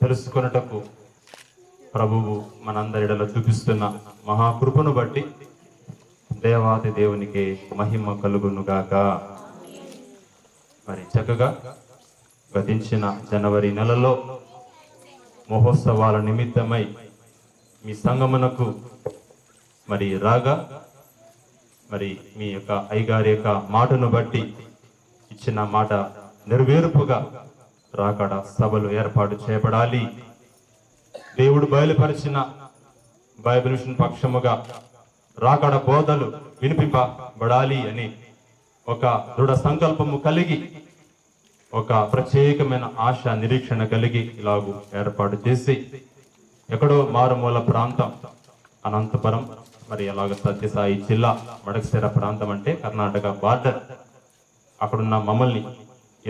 తెలుసుకొనుటకు ప్రభువు మనందరిలో చూపిస్తున్న మహాకృపను బట్టి దేవాది దేవునికి మహిమ కలుగునుగాక. మరి చక్కగా గతించిన జనవరి నెలలో మహోత్సవాల నిమిత్తమై మీ సంగమునకు మరి రాగా మరి మీ యొక్క అయ్యగారి యొక్క మాటను బట్టి ఇచ్చిన మాట నెరవేర్పుగా రాకడ సభలు ఏర్పాటు చేయబడాలి. దేవుడు బయలుపరిచిన బైబిల్ పక్షముగా రాకడ బోధలు వినిపింపబడాలి అని ఒక దృఢ సంకల్పము కలిగి ఒక ప్రత్యేకమైన ఆశ నిరీక్షణ కలిగి ఇలాగూ ఏర్పాటు చేసి ఎక్కడో మారుమూల ప్రాంతం అనంతపురం మరి అలాగ సత్యసాయి జిల్లా మడకశిర ప్రాంతం అంటే కర్ణాటక బార్డర్ అక్కడున్న మమ్మల్ని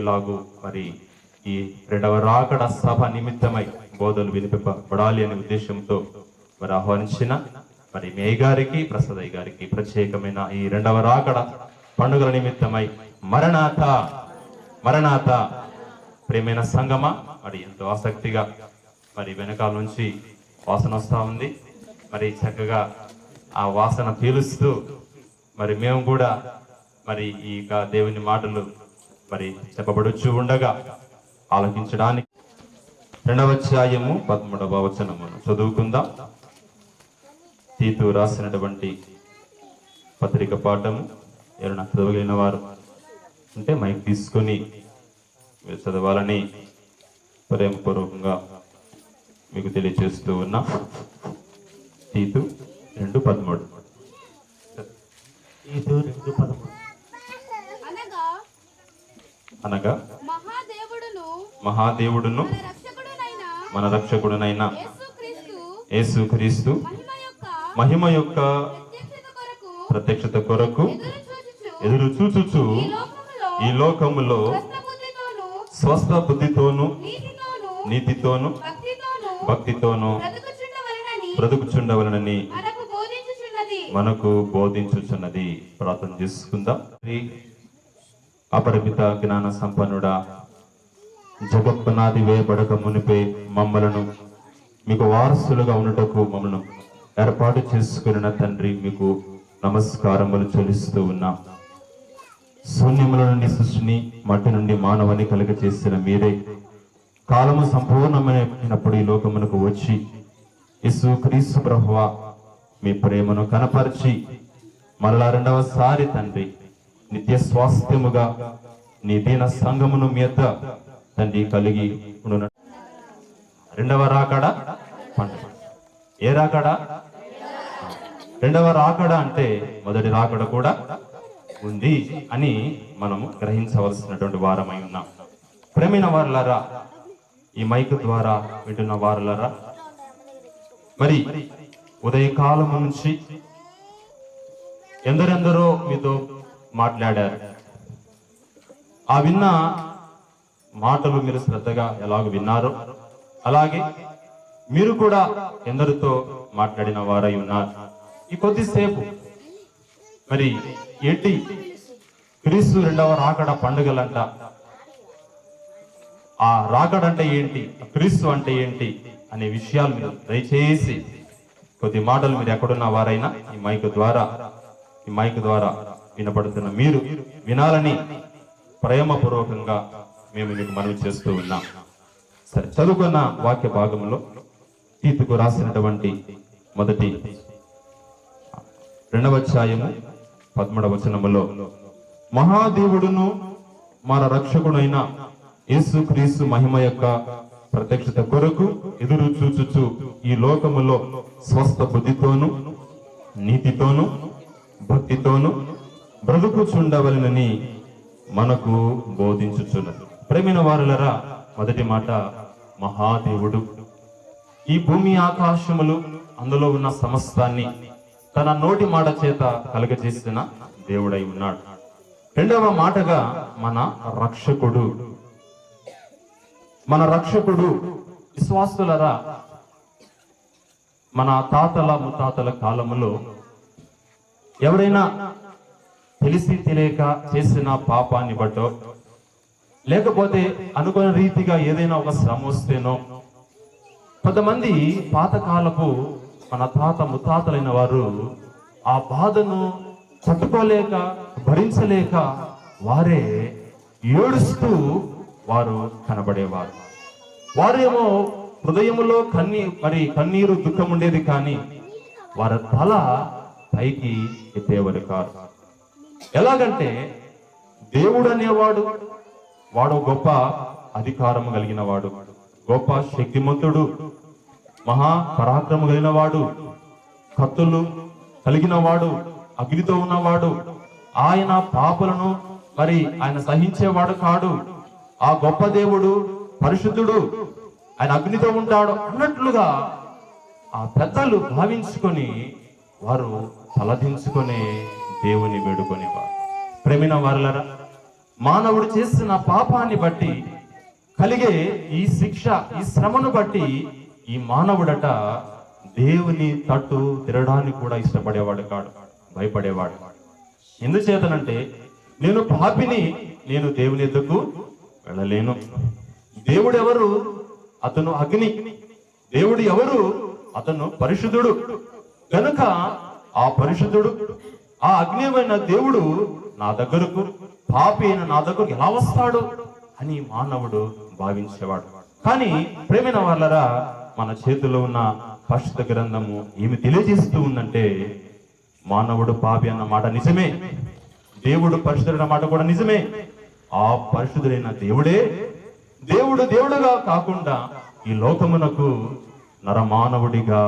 ఇలాగూ మరి ఈ రెండవ రాకడ సభ నిమిత్తమై బోధలు వినిపింపబడాలి అనే ఉద్దేశంతో మరి ఆహ్వానించిన మరి మీ గారికి ప్రసాదయ్య గారికి ప్రత్యేకమైన ఈ రెండవ రాకడ పండుగల నిమిత్తమై మరణాత మరణాత ప్రేమైన సంగమ మరి ఎంతో ఆసక్తిగా మరి వెనకాల నుంచి వాసన వస్తూ ఉంది. మరి చక్కగా ఆ వాసన పీలుస్తూ మరి మేము కూడా మరి ఈ దేవుని మాటలు మరి చెప్పబడుచు ఉండగా ఆలోచించడానికి 2వ అధ్యాయము 13వ వచనమును చదువుకుందాం. తీతు రాసినటువంటి పత్రిక పాఠము ఎవరైనా చదవగలిగిన వారు అంటే మైక్ తీసుకొని చదవాలని ప్రేమపూర్వకంగా మీకు తెలియజేస్తూ ఉన్నా. తీతు 2:13 అనగా మహాదేవుడును మన రక్షకుడునైన యేసుక్రీస్తు మహిమ యొక్క ప్రత్యక్షత కొరకు ఎదురు చూచుచు ఈ లోకములో స్వస్థ బుద్ధితోను నీతితోను భక్తితోను బ్రతుకుచుండవలనని మనకు బోధించుచున్నది. ప్రార్థన చేసుకుందాం. అపరిమిత జ్ఞాన సంపన్నుడా, జగత్పునాది వేయబడక మునిపే మమ్మలను మీకు వారసులుగా ఉండటకు మమ్మల్ని ఏర్పాటు చేసుకున్న తండ్రి మీకు నమస్కారములు చెల్లిస్తూ ఉన్నాం. శూన్యముల నుండి సృష్టిని మట్టి నుండి మానవుని కలుగ చేసిన మీరే కాలము సంపూర్ణమైనప్పుడు ఈ లోకమునకు వచ్చి యేసుక్రీస్తు ప్రభువా మీ ప్రేమను కనపరిచి మరలా రెండవసారి తండ్రి నిత్య స్వాస్థ్యముగా నీ దీన సంఘమును మీద తండ్రి కలిగి ఉండున. రెండవ రాకడ పండుగ. ఏ రాకడ? రెండవ రాకడ అంటే మొదటి రాకడ కూడా ఉంది అని మనము గ్రహించవలసినటువంటి వారమై ఉన్నాం. ప్రేమైన వారులారా, ఈ మైక్ ద్వారా వింటున్న వారులారా, మరి ఉదయకాలము నుంచి ఎందరెందరో మీతో మాట్లాడారు. ఆ విన్న మాటలు మీరు శ్రద్ధగా ఎలాగ విన్నారో అలాగే మీరు కూడా ఎందరితో మాట్లాడిన వారై ఉన్నారు. ఈ కొద్దిసేపు మరి ఏంటి క్రీస్తు రెండవ రాకడ పండుగలంట, ఆ రాకడ అంటే ఏంటి, క్రీస్తు అంటే ఏంటి అనే విషయాలు మీరు దయచేసి కొద్ది మాటలు మీరు ఎక్కడున్న వారైనా ఈ మైక్ ద్వారా వినపడుతున్న మీరు వినాలని ప్రేమపూర్వకంగా మేము మీకు మనవి చేస్తూ ఉన్నాం. సరే, చదువుకున్న వాక్య భాగంలో తీతుకు రాసినటువంటి మొదటి 2వ అధ్యాయము 13వ వచనములో మహాదేవుడును మన రక్షకుడైన యేసుక్రీస్తు మహిమ యొక్క ప్రత్యక్షత కొరకు ఎదురు చూచుచు ఈ లోకములో స్వస్థ బుద్ధితోను నీతితోను భక్తితోను బ్రతుకుచుండవలనని మనకు బోధించుచున్నది. ప్రేమైన వారులరా, మొదటి మాట మహాదేవుడు. ఈ భూమి ఆకాశములు అందులో ఉన్న సమస్తాన్ని తన నోటి మాట చేత కలుగజేసిన దేవుడై ఉన్నాడు. రెండవ మాటగా మన రక్షకుడు. మన రక్షకుడు విశ్వాసులరా, మన తాతల ముత్తాతల కాలములో ఎవరైనా తెలిసి తెలియక చేసిన పాపాన్ని బట్టో లేకపోతే అనుకున్న రీతిగా ఏదైనా ఒక శ్రమ వస్తేనో, కొంతమంది పాతకాలపు మన తాత ముత్తాతలైన వారు ఆ బాధను తట్టుకోలేక భరించలేక వారే ఏడుస్తూ వారు కనబడేవారు. వారేమో హృదయములో కన్నీరు దుఃఖం ఉండేది, కానీ వారి తల పైకి ఎత్తేవారు కాదు. ఎలాగంటే దేవుడు అనేవాడు వాడు గొప్ప అధికారము కలిగిన వాడు, గొప్ప శక్తిమంతుడు, మహా పరాక్రమ కలిగిన వాడు, కత్తులు కలిగిన వాడు, అగ్నితో ఉన్నవాడు. ఆయన పాపులను ఆయన సహించేవాడు కాడు. ఆ గొప్ప దేవుడు పరిశుద్ధుడు, ఆయన అగ్నితో ఉంటాడు అన్నట్లుగా ఆ పెద్దలు భావించుకొని వారు తలదించుకొని దేవుని వేడుకునేవారు. ప్రేమిన వారలరా, మానవుడు చేసిన పాపాన్ని బట్టి కలిగే ఈ శిక్ష, ఈ శ్రమను బట్టి ఈ మానవుడట దేవుని తట్టు తిరగడానికి కూడా ఇష్టపడేవాడు కాడు, భయపడేవాడు. ఎందుచేతనంటే నేను పాపిని, నేను దేవుని ఎద్దకు వెళ్ళలేను. దేవుడు ఎవరు? అతను అగ్ని. దేవుడు ఎవరు? అతను పరిశుద్ధుడు. కనుక ఆ పరిశుద్ధుడు, ఆ అగ్నిమైన దేవుడు నా దగ్గరకు, పాపి అయిన నా దగ్గరకు ఎలా వస్తాడు అని మానవుడు భావించేవాడు. కానీ ప్రేమైన వాళ్ళరా, మన చేతిలో ఉన్న పరిశుద్ధ గ్రంథము ఏమి తెలియజేస్తూ ఉందంటే, మానవుడు పాపి అన్న మాట నిజమే, దేవుడు పరిశుద్ధుడు మాట కూడా నిజమే. ఆ పరిశుద్ధుడైన దేవుడే దేవుడుగా కాకుండా ఈ లోకమునకు నరమానవుడిగా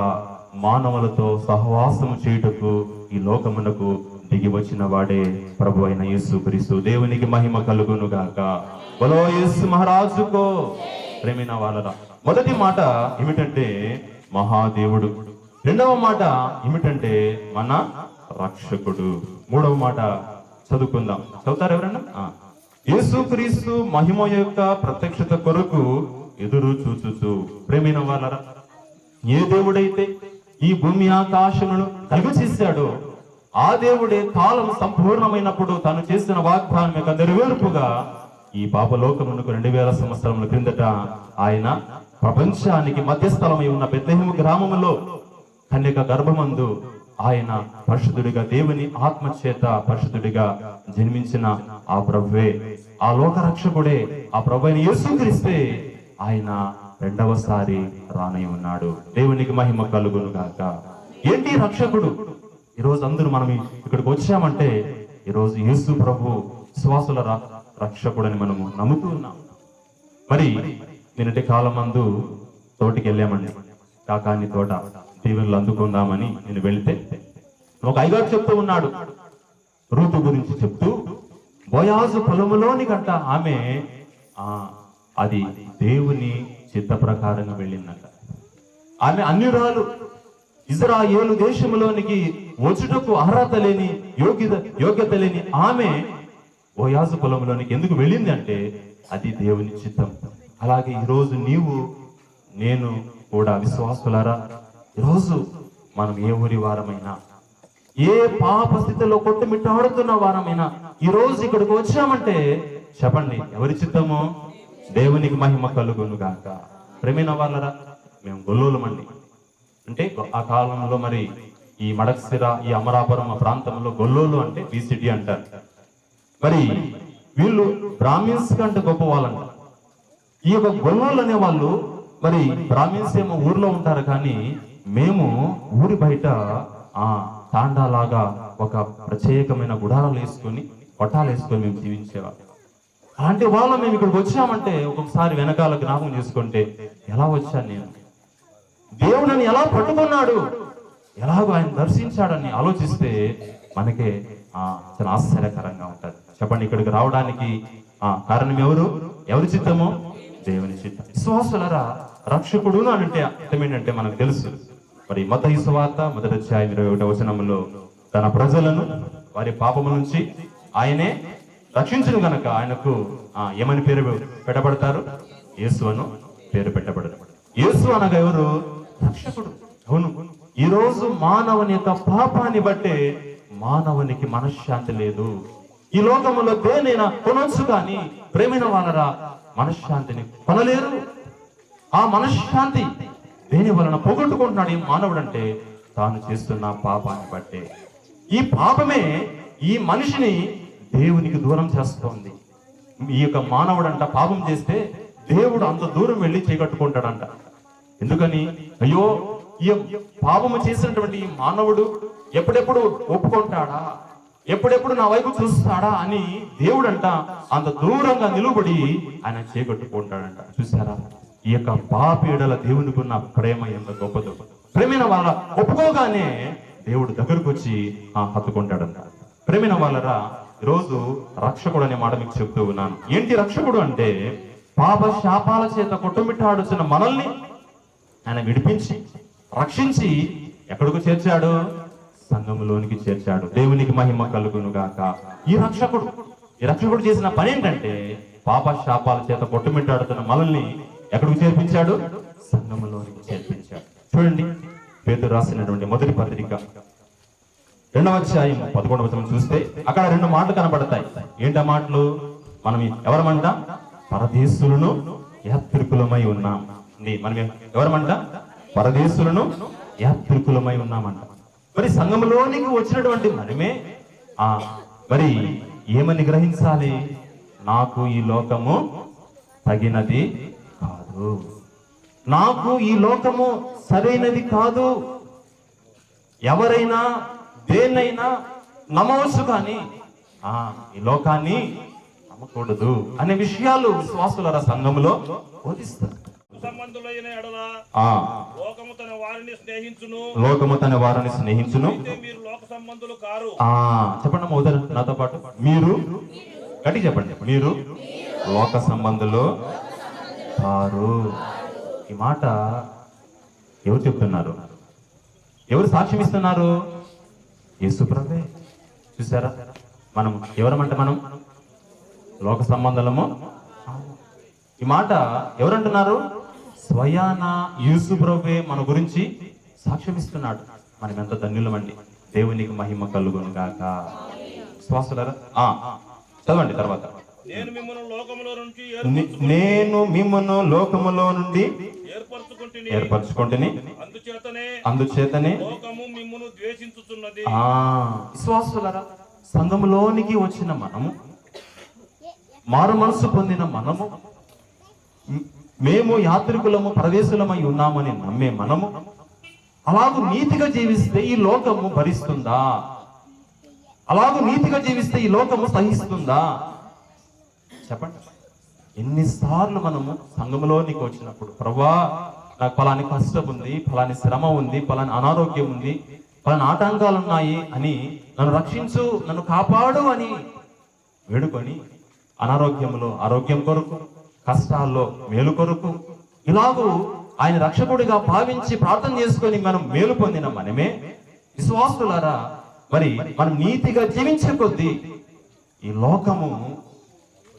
మానవులతో సహవాసము చేయుటకు ఈ లోకమునకు దిగి వచ్చిన వాడే ప్రభు అయిన యేసుక్రీస్తు. దేవునికి మహిమ కలుగును గాక. బలో యేసు మహారాజుకో. ప్రేమైన వాళ్ళరా, మొదటి మాట ఏమిటంటే మహాదేవుడు. రెండవ మాట ఏమిటంటే మన రక్షకుడు. మూడవ మాట చదువుకుందాం. చదువుతారు ఎవరన్నా? యేసుక్రీస్తు మహిమ యొక్క ప్రత్యక్షత కొరకు ఎదురు చూచుచు. ప్రేమైన వాళ్ళరా, ఏ దేవుడైతే ఈ భూమి ఆకాశములను కలుగు చేశాడో ఆ దేవుడే కాలం సంపూర్ణమైనప్పుడు తను చేసిన వాగ్దానం యొక్క నెరవేర్పుగా ఈ పాపలోకమునకు 2000 సంవత్సరముల క్రిందట ఆయన ప్రపంచానికి మధ్యస్థలమై ఉన్న బెత్లెహేము గ్రామములో కన్యక గర్భమందు ఆయన పరిశుద్ధుడిగా, దేవుని ఆత్మ చేత పరిశుద్ధుడిగా జన్మించిన ఆ ప్రభువే, ఆ లోక రక్షకుడే, ఆ ప్రభు అయిన యేసుక్రీస్తే ఆయన రెండవసారి రానై ఉన్నాడు. దేవునికి మహిమ కలుగును గాక. ఏంటి రక్షకుడు? ఈరోజు అందరూ మనం ఇక్కడికి వచ్చామంటే ఈరోజు యేసు ప్రభు విశ్వాసుల రక్షకుడని మనము నమ్ముతూ ఉన్నాం. మరి నిన్నటి కాలమందు తోటికి వెళ్ళామండి, కాకాని తోట దీవెనలు అందుకుందామని నేను వెళ్తే ఒక అయ్యగారు చెప్తూ ఉన్నాడు, రూతు గురించి చెప్తూ, బోయాజు పొలములోని గంట ఆమె అది దేవుని చిత్త ప్రకారంగా వెళ్ళిందంట. ఆమె అన్యురాలు, ఇజ్రాయేలు దేశంలోనికి వచ్చుటకు అర్హత లేని, యోగ్యత లేని ఆమె బోయాజు పొలంలోనికి ఎందుకు వెళ్ళింది అంటే అది దేవుని చిత్తం. అలాగే ఈరోజు నీవు నేను కూడా విశ్వాసులారా, ఈరోజు మనం ఏ ఊరి వారమైనా, ఏ పాప స్థితిలో కొట్టుమిట్టాడుతున్న వారమైనా ఈ రోజు ఇక్కడికి వచ్చామంటే చెప్పండి, ఎవరి చిత్తమో? దేవునికి మహిమ కలుగును గాక. ప్రేమైన వాళ్ళరా, మేము గొల్లోలమండి. అంటే ఆ కాలంలో మరి ఈ మడక్సిర, ఈ అమరాపురం ప్రాంతంలో గొల్లోలు అంటే బీసీటీ అంటారు. మరి వీళ్ళు బ్రాహ్మిన్స్ కంటే గొప్ప వాళ్ళంట. ఈ యొక్క గొల్లోలు అనే వాళ్ళు మరి బ్రాహ్మిన్స్ ఏమో ఊర్లో ఉంటారు, కానీ మేము ఊరి బయట తాండాలాగా ఒక ప్రత్యేకమైన గుడారాలు వేసుకొని, కొట్టాలు వేసుకొని మేము జీవించేవాళ్ళం. అలాంటి వాళ్ళు మేము ఇక్కడికి వచ్చామంటే ఒక్కొక్కసారి వెనకాల జ్ఞాపకం చేసుకుంటే, ఎలా వచ్చాను నేను, దేవుడిని ఎలా పట్టుకున్నాడు, ఎలాగో ఆయన దర్శించాడని ఆలోచిస్తే మనకే చాలా ఆశ్చర్యకరంగా ఉంటది. చెప్పండి, ఇక్కడికి రావడానికి కారణం ఎవరి చిత్తమో? దేవుని చిత్తం. విశ్వాసులరా, రక్షకుడు అంటే అర్థం ఏంటంటే మనకు తెలుసు. మరి మత్తయి సువార్త 1వ అధ్యాయం 21వ వచనంలో తన ప్రజలను వారి పాపము నుంచి ఆయనే రక్షించును గనక ఆయనకు ఏమని పేరు పెట్టబడతారు? యేసు అను పేరు పెట్టబడతారు. యేసు అనగా ఎవరు? రక్షకుడు. అవును, ఈ రోజు మానవుని యొక్క పాపాన్ని బట్టే మానవునికి మనశ్శాంతి లేదు. ఈ లోకములో దేనైనా కొనొచ్చు, కానీ ప్రేమైన వాళ్ళరా మనశ్శాంతిని కొనలేరు. ఆ మనశ్శాంతి దేని వలన పోగొట్టుకుంటున్నాడు ఈ మానవుడు అంటే తాను చేస్తున్న పాపాన్ని బట్టే. ఈ పాపమే ఈ మనిషిని దేవునికి దూరం చేస్తోంది. ఈ యొక్క మానవుడంట పాపం చేస్తే దేవుడు అంత దూరం వెళ్ళి చేకట్టుకుంటాడంట. ఎందుకని? అయ్యో, ఈ పాపము చేసినటువంటి ఈ మానవుడు ఎప్పుడెప్పుడు ఒప్పుకుంటాడా, ఎప్పుడెప్పుడు నా వైపు చూస్తాడా అని దేవుడంట అంత దూరంగా నిలబడి ఆయన చేకట్టుకుంటాడంట. చూసారా, ఈ యొక్క పాపీడల దేవునికి ఉన్న ప్రేమ ఎంత గొప్పదో. ప్రేమైన వాళ్ళ ఒప్పుకోగానే దేవుడు దగ్గరకు వచ్చి హత్తుకుంటాడంట. ప్రేమైన వాళ్ళరా, ఈరోజు రక్షకుడు అనే మాట మీకు చెప్తూ ఉన్నాను. ఏంటి రక్షకుడు అంటే? పాప శాపాల చేత కొట్టుమిట్టాడుచున్న మనల్ని ఆయన విడిపించి రక్షించి ఎక్కడికి చేర్చాడు? సంఘములోనికి చేర్చాడు. దేవునికి మహిమ కలుగును గాక. ఈ రక్షకుడు చేసిన పని ఏంటంటే పాప శాపాల చేత కొట్టుమిట్టాడుతున్న మనల్ని ఎక్కడికి చేర్పించాడు? సంఘములోనికి చేర్పించాడు. చూడండి, పేతురు రాసినటువంటి మొదటి పత్రిక 2వ అధ్యాయం 11వ వచనం చూస్తే అక్కడ 2 మాటలు కనబడతాయి. ఏంటి ఆ మాటలు? మనం ఎవరమంట? పరదేశులను యాత్రికులమై ఉన్నాం. మనం ఎవరమంట? పరదేశులను యాత్రికులమై ఉన్నామంట. మరి సంఘంలోనికి వచ్చినటువంటి మనమే మరి ఏమని గ్రహించాలి? నాకు ఈ లోకము తగినది కాదు, నాకు ఈ లోకము సరైనది కాదు. ఎవరైనా దేన్నైనా నమ్మవచ్చు, కానీ ఈ లోకాన్ని నమ్మకూడదు అనే విషయాలు విశ్వాసుల సంఘములో బోధిస్తారు. లోకము తన వారిని స్నేహించును. చెప్పండి మొదలు నాతో పాటు, మీరు గట్టి చెప్పండి, మీరు లోక సంబంధులు కారు. ఈ మాట ఎవరు చెప్తున్నారు? ఎవరు సాక్ష్యం ఇస్తున్నారు? యేసు ప్రభువే. చూసారా, మనం ఎవరమంట? మనం లోక సంబంధులము. ఈ మాట ఎవరంటున్నారు? స్వయాన యేసు ప్రభువే మన గురించి సాక్ష్యం ఇస్తున్నాడు. మనం ఎంత ధన్యులమండి. దేవునికి మహిమ కలుగును గాక. శ్వాసలరా చదవండి తర్వాత. నేను మిమ్మును లోకములో నుండి ఏర్పరచుకుంటుని, అందుచేతనే విశ్వాసులరా, సంఘములోనికి వచ్చిన మనము, మారు మనసు పొందిన మనము, మేము యాత్రికులము ప్రవేశులమై ఉన్నామని నమ్మే మనము అలాగూ నీతిగా జీవిస్తే ఈ లోకము భరిస్తుందా? అలాగూ నీతిగా జీవిస్తే ఈ లోకము సహిస్తుందా? చెప్పండి. ఎన్నిసార్లు మనము సంఘములోనికి వచ్చినప్పుడు, ప్రభువా నాకు ఫలాని కష్టం ఉంది, ఫలాని శ్రమ ఉంది, ఫలాని అనారోగ్యం ఉంది, ఫలాని ఆటంకాలు ఉన్నాయి అని నన్ను రక్షించు, నన్ను కాపాడు అని వేడుకొని అనారోగ్యంలో ఆరోగ్యం కొరకు, కష్టాల్లో మేలు కొరకు ఇలాగూ ఆయన రక్షకుడిగా భావించి ప్రార్థన చేసుకొని మనం మేలు పొందిన మనమే విశ్వాసులారా. మరి మనం నీతిగా జీవించే కొద్దీ ఈ లోకము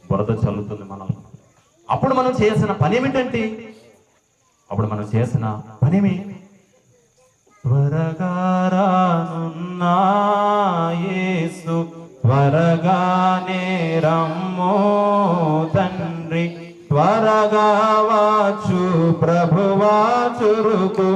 బురద చల్లుతుంది మనం. అప్పుడు మనం చేసిన పని ఏమిటంటే, త్వరగా రానున్నా యేసు, త్వరగానే రమ్మో తండ్రి, త్వరగా వచ్చు ప్రభువా చురుకు,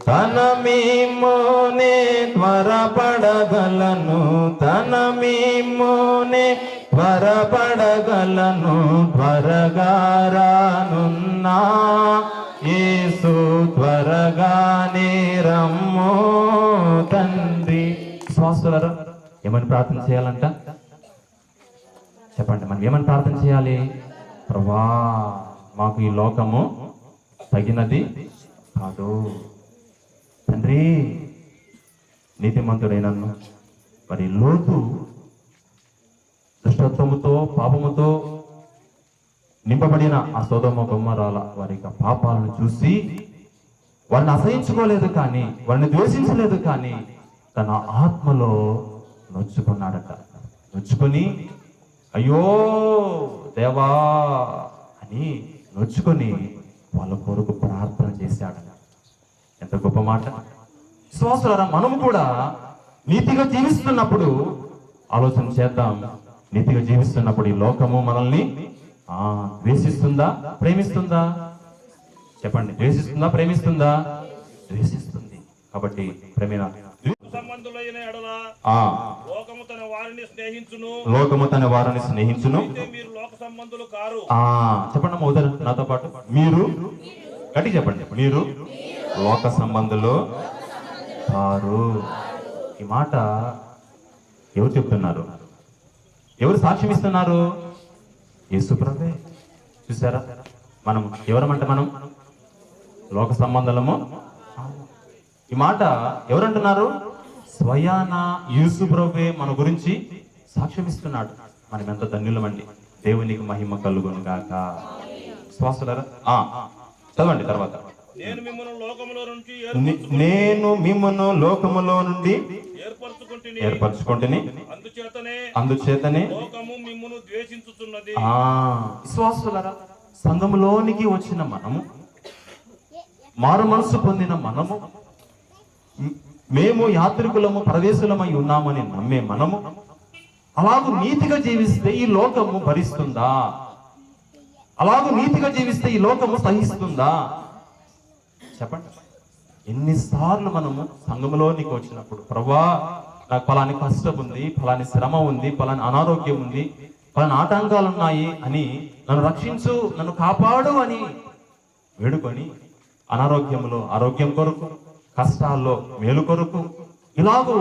తన మిమ్మునే త్వరపడగలను, తన మిమ్మునే త్వరపడగలను, త్వరగా రానున్నా యేసు, త్వరగానే రమ్మో తండ్రి. శ్వాసలరా, ఏమని ప్రార్థన చేయాలంట? చెప్పండి, మనం ఏమని ప్రార్థన చేయాలి? ప్రభువా మాకు ఈ లోకము తగినది కాదు తండ్రి. నీతిమంతుడైనను మరి లోతు దుష్టత్వముతో పాపముతో నింపబడిన ఆ సొదొమ గొమొర్రాల వారి పాపాలను చూసి వారిని అసహించుకోలేదు, కానీ వారిని ద్వేషించలేదు, కానీ తన ఆత్మలో నొచ్చుకున్నాడట. నొచ్చుకొని అయ్యో దేవా అని నొచ్చుకొని వాళ్ళ కొరకు ప్రార్థన చేశాడట. ఎంత గొప్ప మాట! విశ్వాసులారా, మనము కూడా నీతిగా జీవిస్తున్నప్పుడు ఆలోచన చేద్దాం. నీతిగా జీవిస్తున్నప్పుడు ఈ లోకము మనల్ని ద్వేషిస్తుందా, ప్రేమిస్తుందా? చెప్పండి, ద్వేషిస్తుందా, ప్రేమిస్తుందా? ద్వేషిస్తుంది. కాబట్టి ప్రేమ సంబంధులైన ఎడల లోకము తన వారిని స్నేహించును, లోకము తన వారిని స్నేహించును. మీరు లోక సంబంధులు కారు. చెప్పండి మోదరు నాతో పాటు, మీరు గట్టి చెప్పండి, మీరు లోక సంబంధులు కారు. ఈ మాట ఎవరు చెప్తున్నారు? ఎవరు సాక్ష్యం ఇస్తున్నారు? యేసు ప్రభువే. చూసారా, మనం ఎవరమంటే మనం లోక సంబంధులము. ఈ మాట ఎవరంటున్నారు? స్వయాన యేసు ప్రభువే మన గురించి సాక్ష్యం ఇస్తున్నాడు. మనం ఎంత ధన్యులమండి. దేవునికి మహిమ కలుగును గాక. శ్వాసలారా చదవండి తర్వాత. నేను మిమ్మల్ని లోకములో నుండి ఏర్పరచుకుంటుని, అందుచేతనే లోకము మిమ్మును ద్వేషించుచున్నది. విశ్వాసులారా, సంఘములోనికి వచ్చిన మనము, మారు మనసు పొందిన మనము, మేము యాత్రికులము, ప్రవేశులమై ఉన్నామని నమ్మే మనము అలాగూ నీతిగా జీవిస్తే ఈ లోకము భరిస్తుందా? అలాగూ నీతిగా జీవిస్తే ఈ లోకము సహిస్తుందా? చెప్పండి. ఎన్నిసార్లు మనము సంఘములోనికి వచ్చినప్పుడు, ప్రభువా నాకు ఫలాని కష్టం ఉంది, ఫలాని శ్రమ ఉంది, ఫలాని అనారోగ్యం ఉంది, ఫలాని ఆటంకాలు ఉన్నాయి అని నన్ను రక్షించు, నన్ను కాపాడు అని వేడుకొని అనారోగ్యంలో ఆరోగ్యం కొరకు, కష్టాల్లో మేలు కొరకు ఇలాగూ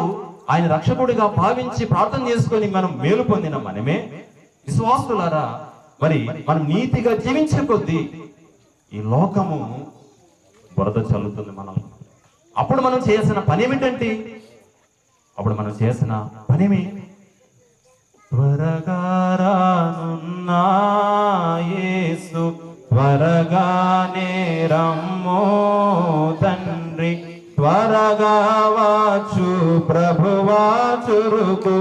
ఆయన రక్షకుడిగా భావించి ప్రార్థన చేసుకొని మనం మేలు పొందిన మనమే. విశ్వాసులారా, మరి మనం నీతిగా జీవించే కొద్దీ ఈ లోకము బురద చల్లుతుంది మనల్ని. అప్పుడు మనం చేయాల్సిన పని ఏమిటంటే, త్వరగా రానున్నా యేసు, త్వరగానే రమ్మో తండ్రి, త్వరగా వచ్చు ప్రభువా చురుకు,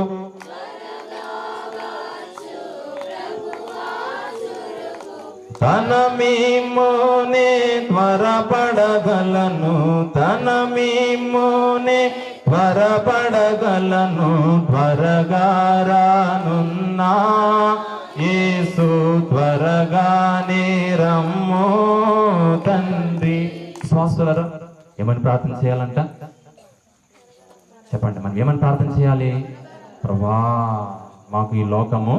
తన మిమ్మునే త్వరపడగలను, తన మిమ్మునే త్వరపడగలను, త్వరగా రానున్నా యేసు, త్వరగానే రమ్మో తండ్రి. విశ్వాసులారా, ఏమని ప్రార్థన చేయాలంట? చెప్పండి, మనం ఏమని ప్రార్థన చేయాలి? ప్రభువా, మాకు ఈ లోకము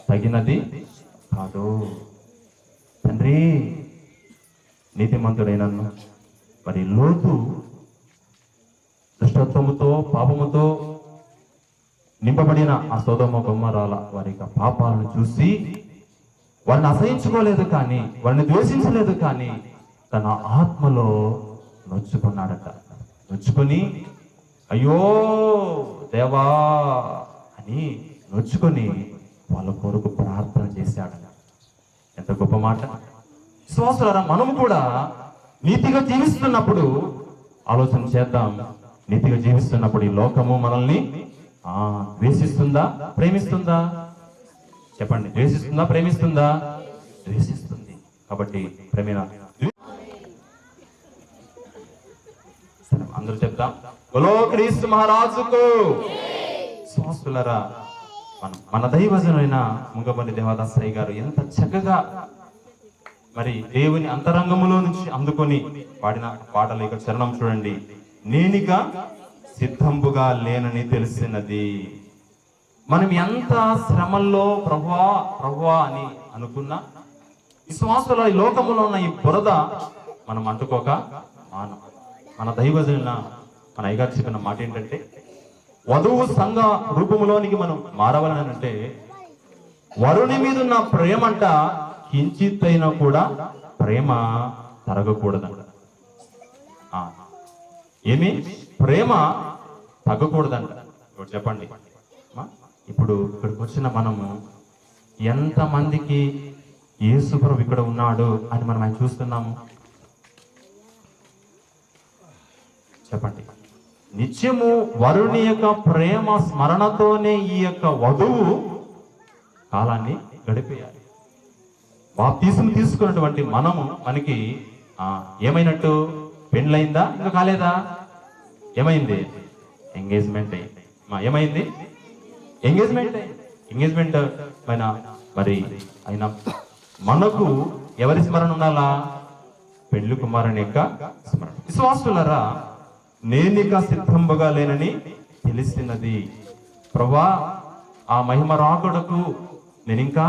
తగినది కాదు తండ్రి. నీతిమంతుడైనను మరి లోతు దుష్టత్వముతో, పాపముతో నింపబడిన ఆ సొదొమ గొమొర్రాల వారి పాపాలను చూసి వారిని అసహించుకోలేదు, కానీ వారిని ద్వేషించలేదు, కానీ తన ఆత్మలో నొచ్చుకున్నాడట. నొచ్చుకొని అయ్యో దేవా అని నొచ్చుకొని వాళ్ళ కొరకు ప్రార్థన చేశాడట. ఎంత గొప్ప మాట. విశ్వాసులారా, మనము కూడా నీతిగా జీవిస్తున్నప్పుడు ఆలోచన చేద్దాం. నీతిగా జీవిస్తున్నప్పుడు ఈ లోకము మనల్ని ద్వేషిస్తుందా, ప్రేమిస్తుందా? చెప్పండి, ద్వేషిస్తుందా, ప్రేమిస్తుందా? ద్వేషిస్తుంది. కాబట్టి ప్రేమ అందరూ చెప్తాం, బోలో క్రీస్తు మహారాజుకు. విశ్వాసులారా, మన దైవజనులైన ముంగపల్లి దేవదాసయ్య గారు ఎంత చక్కగా మరి దేవుని అంతరంగములో నుంచి అందుకొని పాడిన పాటలు ఇక చరణం చూడండి. నేనిక సిద్ధంబుగా లేనని తెలిసినది. మనం ఎంత శ్రమల్లో ప్రభువా అని అనుకున్నా, విశ్వాసుల ఈ లోకములో ఉన్న ఈ బురద మనం అంటుకోక మన దైవజనుల మన అయ్యగారు చెప్పిన మాట ఏంటంటే, వధువు సంఘ రూపంలోనికి మనం మారవాలని అంటే వరుని మీద ఉన్న ప్రేమంట కించిత్తైనా కూడా ప్రేమ తరగకూడదంట. ఏమి ప్రేమ తగ్గకూడదంట. చెప్పండి, ఇప్పుడు ఇక్కడికి వచ్చిన మనము ఎంతమందికి యేసు ప్రభు ఇక్కడ ఉన్నాడు అని మనం ఆయన చూస్తున్నాము? చెప్పండి. నిత్యము వరుని యొక్క ప్రేమ స్మరణతోనే ఈ యొక్క వధువు కాలాన్ని గడిపేయాలి. బాప్తిసం తీసుకున్నటువంటి మనము మనకి ఏమైనట్టు? పెండ్లైందా? ఇంకా కాలేదా? ఏమైంది? ఎంగేజ్మెంట్ అయింది. ఏమైంది? ఎంగేజ్మెంట్ పైన మరి అయినా మనకు ఎవరి స్మరణ ఉండాలా? పెళ్లి కుమారుని యొక్క స్మరణ. విశ్వాసులరా, నేనిక సిద్ధంబగా లేనని తెలిసినది. ప్రభా, ఆ మహిమ రాకడకు నేనింకా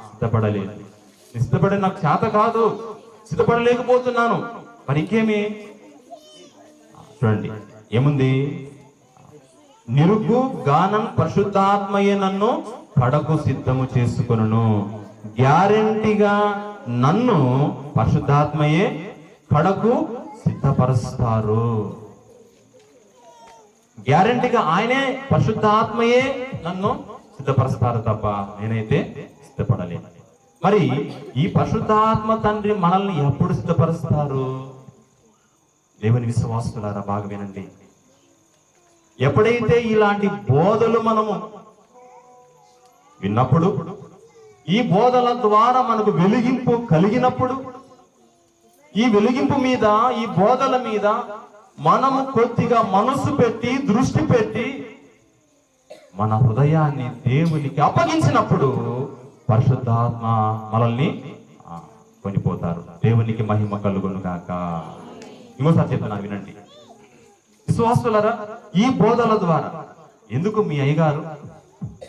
సిద్ధపడలేదు. సిద్ధపడే నాకు చేత కాదు, సిద్ధపడలేకపోతున్నాను. మరి ఇంకేమి? చూడండి ఏముంది? నిరుగు గానం పరిశుద్ధాత్మయే నన్ను కడకు సిద్ధము చేసుకొనును. గ్యారెంటీగా నన్ను పరిశుద్ధాత్మయే కడకు సిద్ధపరుస్తారు. గ్యారెంటీగా ఆయనే పరిశుద్ధాత్మయే నన్ను సిద్ధపరుస్తారు తప్ప నేనైతే సిద్ధపడలేను. మరి ఈ పరిశుద్ధాత్మ తండ్రి మనల్ని ఎప్పుడు సిద్ధపరుస్తారు? దేవుని విశ్వాసులారా బాగా వినండి. ఎప్పుడైతే ఇలాంటి బోధలు మనము విన్నప్పుడు, ఈ బోధల ద్వారా మనకు వెలిగింపు కలిగినప్పుడు, ఈ వెలిగింపు మీద, ఈ బోధల మీద మనము కొద్దిగా మనసు పెట్టి, దృష్టి పెట్టి మన హృదయాన్ని దేవునికి అప్పగించినప్పుడు పరిశుద్ధాత్మ మనల్ని కొనిపోతారు. దేవునికి మహిమ కలుగును గాక. ఇంకోసారి చెప్తున్నాను వినండి. విశ్వాసులరా, ఈ బోధల ద్వారా ఎందుకు మీ అయ్యగారు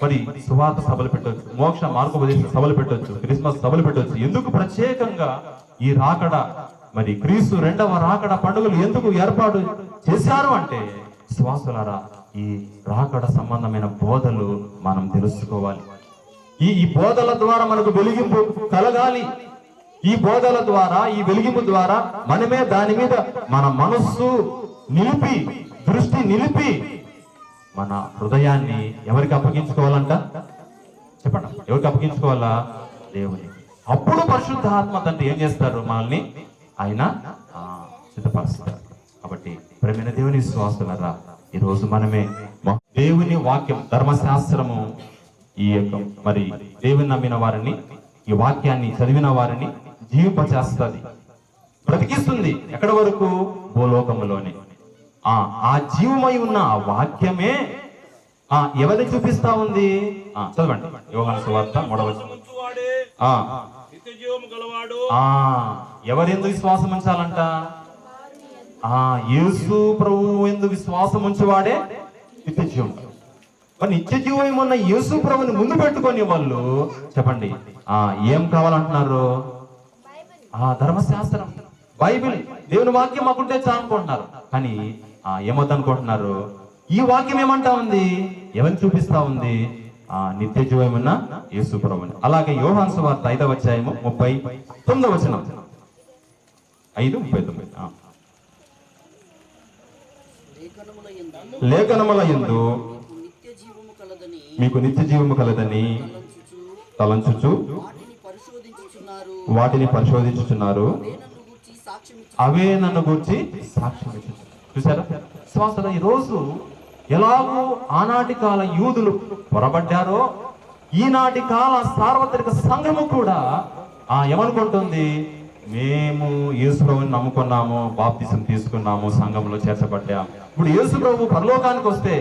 మరి సువార్త సభలు పెట్టవచ్చు, మోక్ష మార్గోపదేశ సభలు పెట్టవచ్చు, క్రిస్మస్ సభలు పెట్టవచ్చు, ఎందుకు ప్రత్యేకంగా ఈ రాకడ మరి క్రీస్తు రెండవ రాకడ పండుగలు ఎందుకు ఏర్పాటు చేశారు అంటే, విశ్వాసులరా, ఈ రాకడ సంబంధమైన బోధలు మనం తెలుసుకోవాలి. ఈ బోధల ద్వారా మనకు వెలిగింపు కలగాలి. ఈ బోధల ద్వారా, ఈ వెలిగింపు ద్వారా మనమే దాని మీద మన మనస్సు నిలిపి, దృష్టి నిలిపి మన హృదయాన్ని ఎవరికి అప్పగించుకోవాలంట? చెప్పండి, ఎవరికి అప్పగించుకోవాలా? దేవుని. అప్పుడు పరిశుద్ధాత్మ తండ్రి ఏం చేస్తారు? మనల్ని ఆయన సిద్ధపరుస్తారు. కాబట్టి ప్రేమైన దేవుని విశ్వాసులారా, ఈ రోజు మనమే దేవుని వాక్యం, ధర్మశాస్త్రము ఈ యొక్క మరి దేవుని నమ్మిన వారిని, ఈ వాక్యాన్ని చదివిన వారిని జీవింపచేస్తుంది, బ్రతికిస్తుంది. ఎక్కడ వరకు? భూలోకములోనే. ఆ జీవమై ఉన్న ఆ వాక్యమే ఎవరిని చూపిస్తా ఉంది? చదవండి యోహాను సువార్త 3వ వచనం. ఎవరెందు విశ్వాసం ఉంచాలంట? యేసు ప్రభువు ఎందు విశ్వాసం ఉంచువాడే నిత్య జీవం. మరి నిత్య జీవం ఉన్న యేసు ప్రభుని ముందు పెట్టుకొని వాళ్ళు చెప్పండి ఏం కావాలంటున్నారు? ధర్మశాస్త్రం, బైబిల్, దేవుని వాక్యం మాకుంటే చాలనుకుంటున్నారు. కానీ ఏమవుతుందనుకుంటున్నారు? ఈ వాక్యం ఏమంటా ఉంది? ఎవరిని చూపిస్తా ఉంది? నిత్య జీవమున్న యేసు ప్రభువుని. అలాగే యోహాను సువార్త 5వ అధ్యాయము 39వ వచనం. 5:39. లేఖనముల యందు మీకు నిత్య జీవము కలదని తలంచుచు వాటిని పరిశోధించుచున్నారు, అవే నన్ను గూర్చి సాక్ష్యం ఇచ్చుచున్నారు. చూసారా విశ్వాసులు, ఈ రోజు ఎలాగో ఆనాటి కాల యూదులు పొరబడ్డారో, ఈనాటి కాల సార్వత్రిక సంఘము కూడా ఏమనుకుంటుంది? మేము యేసు ప్రభువుని నమ్ముకున్నాము, బాప్తిసం తీసుకున్నాము, సంఘంలో చేర్చబడ్డాము. ఇప్పుడు యేసు ప్రభు పరలోకానికి వస్తే,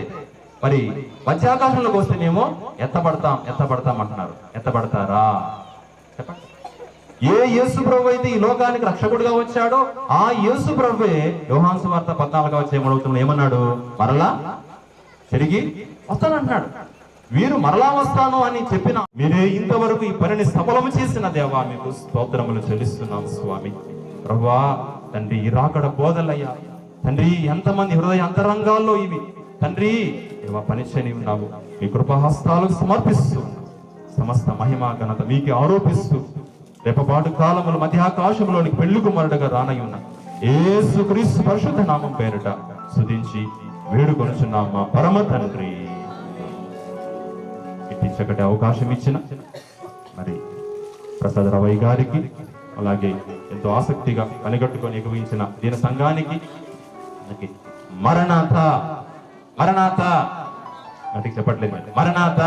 మరి మధ్యాకాశంలోకి వస్తే మేము ఎత్తబడతాం అంటున్నారు. ఎత్తబడతారా? చెప్పండి. ఏ యేసు ప్రభు అయితే ఈ లోకానికి రక్షకుడిగా వచ్చాడో ఆ యేసు ప్రభువే యోహాను సువార్త 14వ అధ్యాయం ఏమన్నాడు? మరలా తిరిగి వస్తానంటున్నాడు. వీరు మరలా వస్తాను అని చెప్పిన మీరే ఇంతవరకు ఈ పనిని సఫలము చేసిన దేవా, మీకు స్తోత్రములు చెల్లిస్తున్నాం స్వామి. ప్రభువా తండ్రి, ఈ రాకడ బోధలయ్యా తండ్రి, ఎంతమంది హృదయ అంతరంగాల్లో ఇవి తండ్రి దేవా పనిచేయని ఉన్నాము. మీ కృపాహస్తాలకు సమర్పిస్తూ సమస్త మహిమ ఘనత మీకే ఆరోపిస్తూ రేపపాటు కాలములు మధ్యాకాశంలోని పెళ్లి కుమారుడుగా రానై ఉన్న యేసు క్రీస్తు పరిశుద్ధ నామం పేరిట స్తుతించి వేడుకొనుచున్నాం మా పరమ తండ్రి. ఇట్టి చక్కటి అవకాశం ఇచ్చిన మరి ప్రసాద్ రవయ్య గారికి, అలాగే ఎంతో ఆసక్తిగా పనిగట్టుకొని ఎగువించిన దీని సంఘానికి మరణాత మరణాత అంటే చెప్పట్లేదు, మరణాత